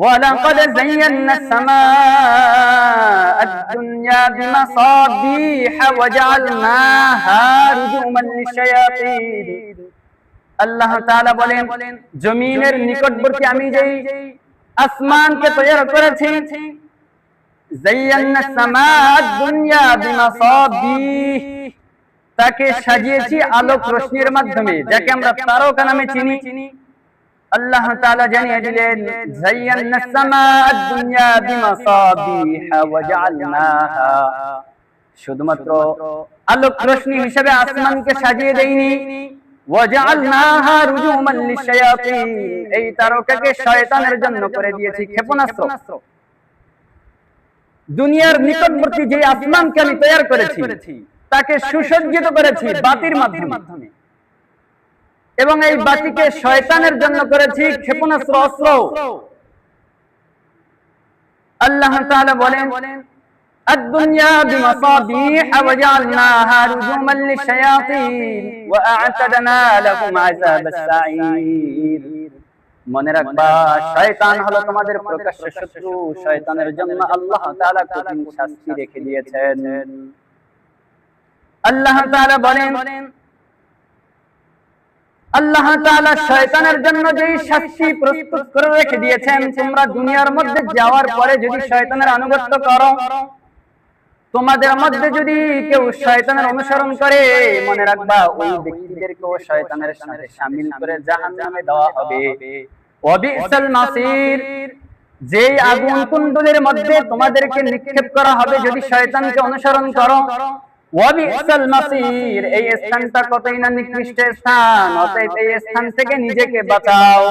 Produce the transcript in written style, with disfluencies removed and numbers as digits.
ولقد زينا السماء الدنيا بمصابيح وجعلناها رجوما للشياطين আল্লাহ তাআলা বলেন জমিনের নিকটবর্তী আমি যেই আসমানকে তৈরি করেছি যায়্যানা সামাআদ দুনিয়া বিমাসাবিহ তাকে সাজিয়েছি আলোক রশ্মির মাধ্যমে যাকে আমরা তারকা নামে চিনি আল্লাহ তাআলা জানিয়ে দিলেন যায়্যানা সামাআদ দুনিয়া বিমাসাবিহ ওয়া জাআলনাহা শুধুমাত্র আলোক রশ্মি হিসেবে আসমানকে সাজিয়ে দেইনি ওয়াজআলনাহা রুজুমান লিশায়াতিন এই তারকাকে শয়তানের জন্য করে দিয়েছি ক্ষেপণাস্ত্র দুনিয়ার নিকটবর্তী যে আসমানকে আমি তৈরি করেছি তাকে সুসজ্জিত করেছি বাতির মাধ্যমে এবং এই বাতিকে শয়তানের জন্য করেছি ক্ষেপণাস্ত্র অস্ত্র আল্লাহ তাআলা বলেন الدنيا بمصابيح وجعلناها رجوما للشياطين واعتدنا لهم عذاب السعير মনে রাখবা শয়তান হলো তোমাদের প্রকাশ্য শত্রু শয়তানের জন্য আল্লাহ তাআলা কঠিন শাস্তি রেখে দিয়েছেন আল্লাহ তাআলা বলেন আল্লাহ তাআলা শয়তানের জন্য যেই শাস্তি প্রস্তুত করে রেখে দিয়েছেন তোমরা দুনিয়ার মধ্যে যাওয়ার পরে যদি শয়তানের আনুগত্য করো তোমাদের মধ্যে যদি কেউ শয়তানের অনুসরণ করে মনে রাখবা ওই ব্যক্তিদেরকেও শয়তানের সাথে শামিল করে জাহান্নামে দেওয়া হবে ওয়াবিসাল মাসির যেই আগুন কুণ্ডলের মধ্যে তোমাদেরকে নিক্ষেপ করা হবে যদি শয়তানকে অনুসরণ করো ওয়াবিসাল মাসির এই স্থানটা কতই না নিকৃষ্ট স্থান অতএব এই স্থান থেকে নিজেকে বাঁচাও